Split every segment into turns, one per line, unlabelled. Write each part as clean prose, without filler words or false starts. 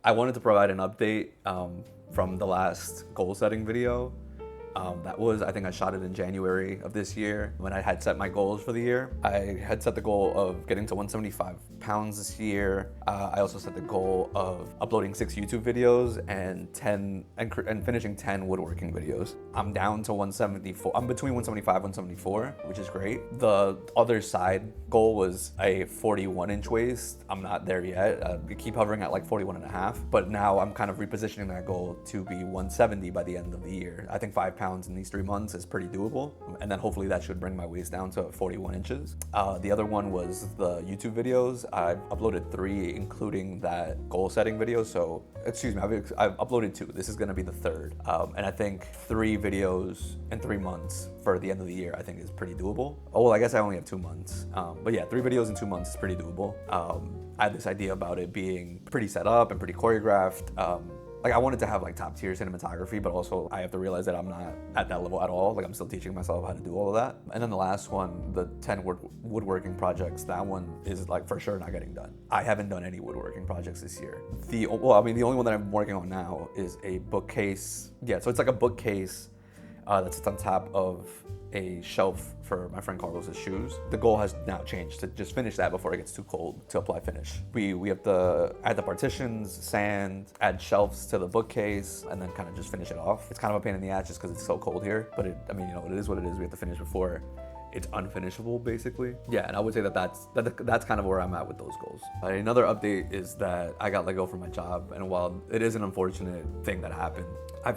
I wanted to provide an update from the last goal setting video. I think I shot it in January of this year when I had set my goals for the year. I had set the goal of getting to 175 pounds this year. I also set the goal of uploading 6 YouTube videos and finishing 10 woodworking videos. I'm down to 174. I'm between 175 and 174, which is great. The other side goal was a 41-inch waist. I'm not there yet. I keep hovering at like 41 and a half, but now I'm kind of repositioning that goal to be 170 by the end of the year. I think 5 pounds in these 3 months is pretty doable, and then hopefully that should bring my waist down to 41 inches. The other one was the YouTube videos. I've uploaded 3, including that goal setting video. So, excuse me, I've uploaded 2. This is gonna be the 3rd. And I think 3 videos in 3 months for the end of the year, I think is pretty doable. Oh, well, I guess I only have 2 months. But yeah, 3 videos in 2 months is pretty doable. I had this idea about it being pretty set up and pretty choreographed. Like I wanted to have like top tier cinematography, but also I have to realize that I'm not at that level at all. Like I'm still teaching myself how to do all of that. And then the last one, the 10 woodworking projects, that one is like for sure not getting done. I haven't done any woodworking projects this year. The only one that I'm working on now is a bookcase. Yeah, so it's like a bookcase that sits on top of a shelf for my friend Carlos's shoes. The goal has now changed to just finish that before it gets too cold to apply finish. We have to add the partitions, sand, add shelves to the bookcase, and then kind of just finish it off. It's kind of a pain in the ass just because it's so cold here, but it is what it is. We have to finish before it's unfinishable, basically. Yeah, and I would say that's kind of where I'm at with those goals. Another update is that I got let go from my job, and while it is an unfortunate thing that happened, I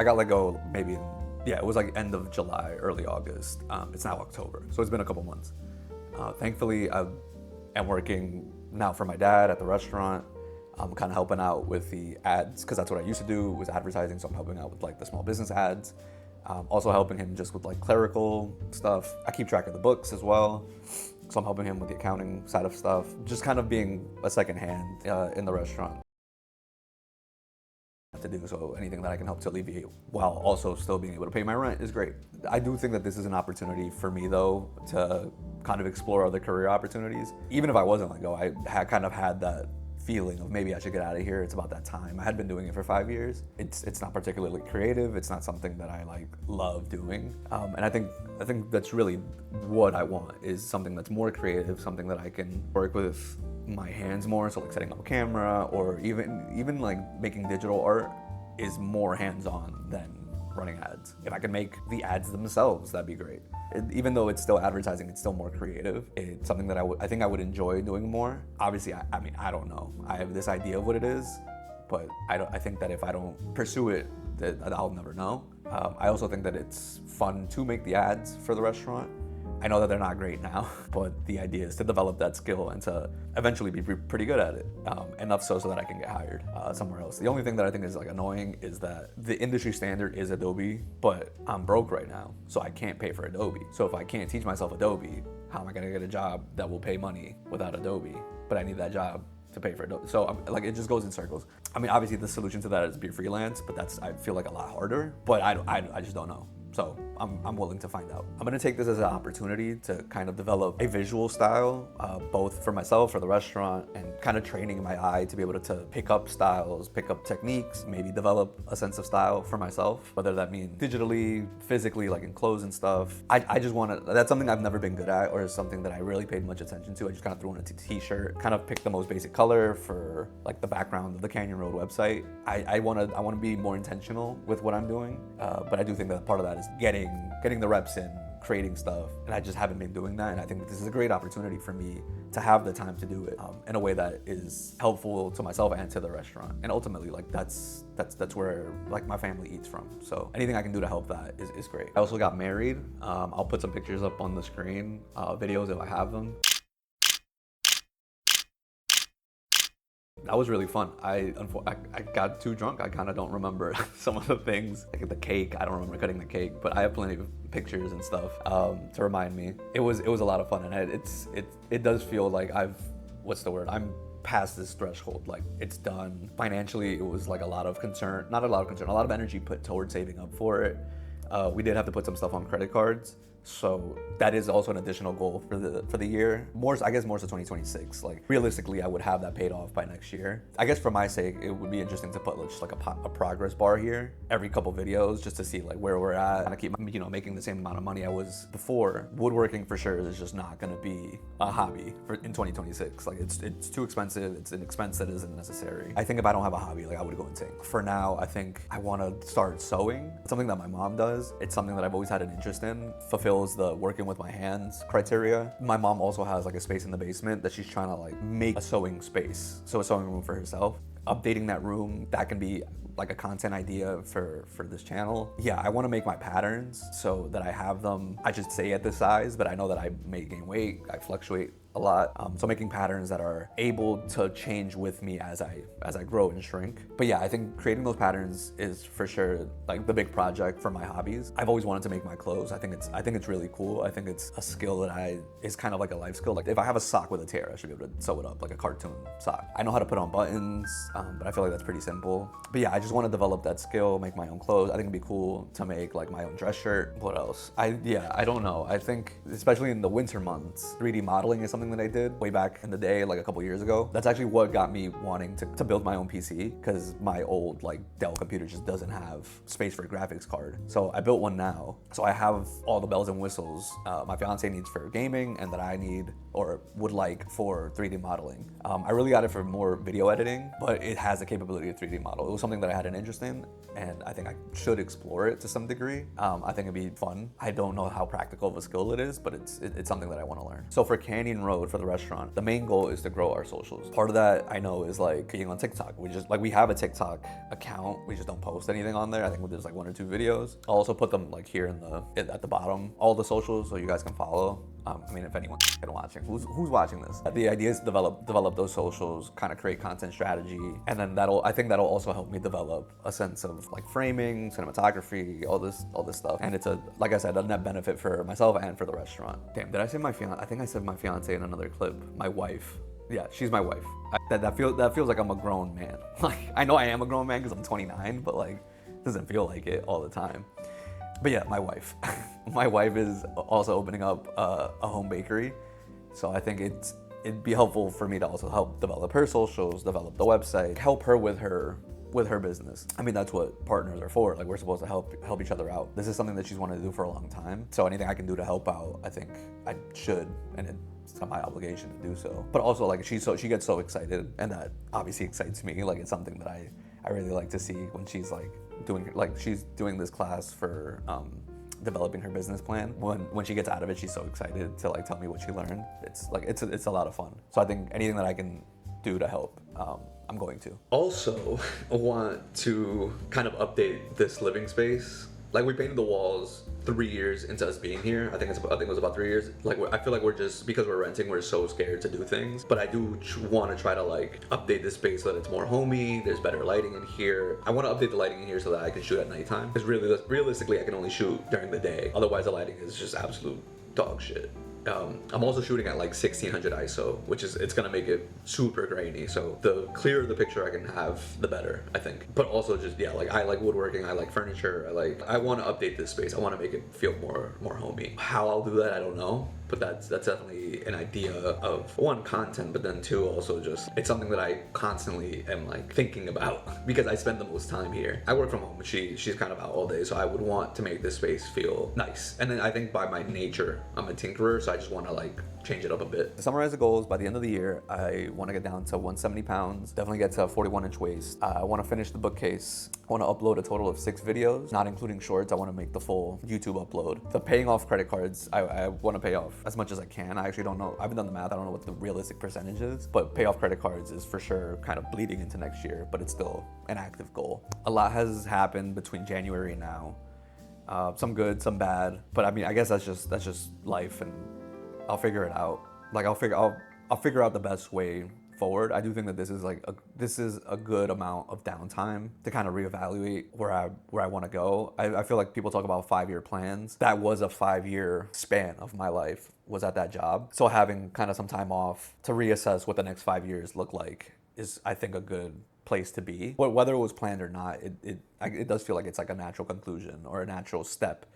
got let go maybe it was like end of July, early August. It's now October, so it's been a couple months. Thankfully, I am working now for my dad at the restaurant. I'm kind of helping out with the ads because that's what I used to do, was advertising. So I'm helping out with like the small business ads. Also helping him just with like clerical stuff. I keep track of the books as well. So I'm helping him with the accounting side of stuff. Just kind of being a second hand in the restaurant to do. So anything that I can help to alleviate while also still being able to pay my rent is great. I do think that this is an opportunity for me though to kind of explore other career opportunities. Even if I wasn't let go, I had kind of had that feeling of maybe I should get out of here. It's about that time. I had been doing it for 5 years. It's not particularly creative. It's not something that I like love doing. And I think that's really what I want, is something that's more creative, something that I can work with my hands more. So like setting up a camera, or even like making digital art is more hands-on than running ads. If I can make the ads themselves, that'd be great. Even though it's still advertising, it's still more creative. It's something that I think I would enjoy doing more. Obviously, I mean, I don't know. I have this idea of what it is, but I think that if I don't pursue it, that I'll never know. I also think that it's fun to make the ads for the restaurant. I know that they're not great now, but the idea is to develop that skill and to eventually be pretty good at it. Enough so that I can get hired somewhere else. The only thing that I think is like annoying is that the industry standard is Adobe, but I'm broke right now, so I can't pay for Adobe. So if I can't teach myself Adobe, how am I gonna get a job that will pay money without Adobe? But I need that job to pay for Adobe. So like it just goes in circles. I mean, obviously the solution to that is be freelance, but that's, I feel like, a lot harder. But I just don't know. So I'm willing to find out. I'm gonna take this as an opportunity to kind of develop a visual style, both for myself, for the restaurant, and kind of training my eye to be able to pick up styles, pick up techniques, maybe develop a sense of style for myself, whether that means digitally, physically, like in clothes and stuff. I just wanna, that's something I've never been good at, or something that I really paid much attention to. I just kind of threw in a t-shirt, kind of picked the most basic color for like the background of the Canyon Road website. I wanna be more intentional with what I'm doing, but I do think that part of that is getting the reps in, creating stuff, and I just haven't been doing that. And I think that this is a great opportunity for me to have the time to do it in a way that is helpful to myself and to the restaurant. And ultimately, like that's where like my family eats from. So anything I can do to help that is great. I also got married. I'll put some pictures up on the screen, videos if I have them. That was really fun. I got too drunk. I kind of don't remember some of the things. Like the cake, I don't remember cutting the cake, but I have plenty of pictures and stuff to remind me. It was a lot of fun, and it does feel like I'm past this threshold. Like it's done. Financially, it was like a lot of energy put towards saving up for it. We did have to put some stuff on credit cards So that is also an additional goal for the year. I guess more so 2026. Like realistically, I would have that paid off by next year. I guess for my sake, it would be interesting to put just like a progress bar here every couple videos just to see like where we're at. And I keep making the same amount of money I was before. Woodworking for sure is just not gonna be a hobby in 2026. Like it's too expensive. It's an expense that isn't necessary. I think if I don't have a hobby, like I would go insane. For now, I think I want to start sewing. It's something that my mom does. It's something that I've always had an interest in. Fulfills the working with my hands criteria. My mom also has like a space in the basement that she's trying to like make a sewing space, so a sewing room for herself. Updating that room, that can be like a content idea for this channel. Yeah, I want to make my patterns so that I have them. I just stay at this size, but I know that I may gain weight, I fluctuate a lot. So making patterns that are able to change with me as I grow and shrink. But yeah, I think creating those patterns is for sure like the big project for my hobbies. I've always wanted to make my clothes. I think it's really cool. I think it's a skill that is kind of like a life skill. Like if I have a sock with a tear, I should be able to sew it up like a cartoon sock. I know how to put on buttons, but I feel like that's pretty simple. But yeah, I just want to develop that skill, make my own clothes. I think it'd be cool to make like my own dress shirt. What else? I don't know. I think especially in the winter months, 3D modeling is something that I did way back in the day, like a couple years ago. That's actually what got me wanting to build my own PC, because my old like Dell computer just doesn't have space for a graphics card. So I built one now. So I have all the bells and whistles my fiance needs for gaming and that I need or would like for 3D modeling. I really got it for more video editing, but it has the capability of 3D model. It was something that I had an interest in, and I think I should explore it to some degree. I think it'd be fun. I don't know how practical of a skill it is, but it's something that I want to learn. So for Canyon Road, for the restaurant, the main goal is to grow our socials. Part of that I know is like being on TikTok. We have a TikTok account. We just don't post anything on there. I think there's like 1 or 2 videos. I'll also put them like here at the bottom, all the socials, so you guys can follow. I mean, if anyone's watching, who's watching this? The idea is to develop those socials, kind of create content strategy, and then I think that'll also help me develop a sense of like framing, cinematography, all this stuff. And it's like I said, a net benefit for myself and for the restaurant. Damn, did I say my fiance? I think I said my fiance in another clip. My wife. Yeah, she's my wife. That feels like I'm a grown man. Like I know I am a grown man because I'm 29, but like it doesn't feel like it all the time. But yeah, my wife. My wife is also opening up a home bakery. So I think it'd be helpful for me to also help develop her socials, develop the website, help her with her business. I mean, that's what partners are for. Like we're supposed to help each other out. This is something that she's wanted to do for a long time. So anything I can do to help out, I think I should, and it's my obligation to do so. But also like she gets so excited, and that obviously excites me. Like it's something that I really like to see when she's she's doing this class for developing her business plan. When she gets out of it, she's so excited to like tell me what she learned. It's a lot of fun. So I think anything that I can do to help, I'm going to. Also, I want to kind of update this living space. Like we painted the walls 3 years into us being here. I think it was about 3 years. Like I feel like we're just, because we're renting, we're so scared to do things. But I do want to try to like update this space so that it's more homey. There's better lighting in here. I want to update the lighting in here so that I can shoot at nighttime. Because realistically, I can only shoot during the day. Otherwise, the lighting is just absolute dog shit. I'm also shooting at like 1600 ISO, which it's gonna make it super grainy. So the clearer the picture I can have, the better, I think. But also just, yeah, like I like woodworking, I like furniture, I want to update this space. I want to make it feel more homey. How I'll do that, I don't know. But that's definitely an idea of one, content, but then two, also just it's something that I constantly am like thinking about because I spend the most time here. I work from home, but she's kind of out all day, so I would want to make this space feel nice. And then I think by my nature, I'm a tinkerer, so I just want to like change it up a bit. To summarize the goals, by the end of the year, I want to get down to 170 pounds, definitely get to a 41-inch waist. I want to finish the bookcase. I want to upload a total of 6 videos, not including shorts. I want to make the full YouTube upload. The paying off credit cards, I want to pay off as much as I can. I actually don't know. I haven't done the math. I don't know what the realistic percentage is, but pay off credit cards is for sure kind of bleeding into next year, but it's still an active goal. A lot has happened between January and now. Some good, some bad, but I mean, I guess that's just life, and I'll figure it out. Like I'll figure out the best way forward. I do think that this is a good amount of downtime to kind of reevaluate where I want to go. I feel like people talk about 5-year plans. That was a 5-year span of my life, was at that job. So having kind of some time off to reassess what the next 5 years look like is, I think, a good place to be. Whether it was planned or not, it does feel like it's like a natural conclusion or a natural step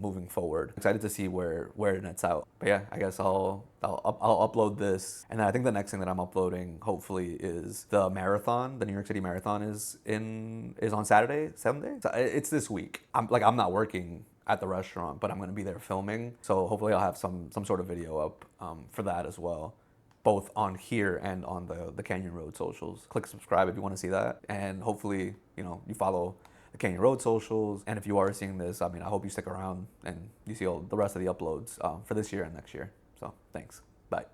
moving forward. Excited to see where it nets out. But yeah, I guess I'll upload this, and then I think the next thing that I'm uploading hopefully is the marathon. The New York City Marathon is on Saturday, Sunday. So it's this week. I'm not working at the restaurant, but I'm gonna be there filming. So hopefully I'll have some sort of video up for that as well, both on here and on the Canyon Road socials. Click subscribe if you want to see that, and hopefully you follow the Canyon Road socials. And if you are seeing this, I mean, I hope you stick around and you see all the rest of the uploads for this year and next year. So thanks. Bye.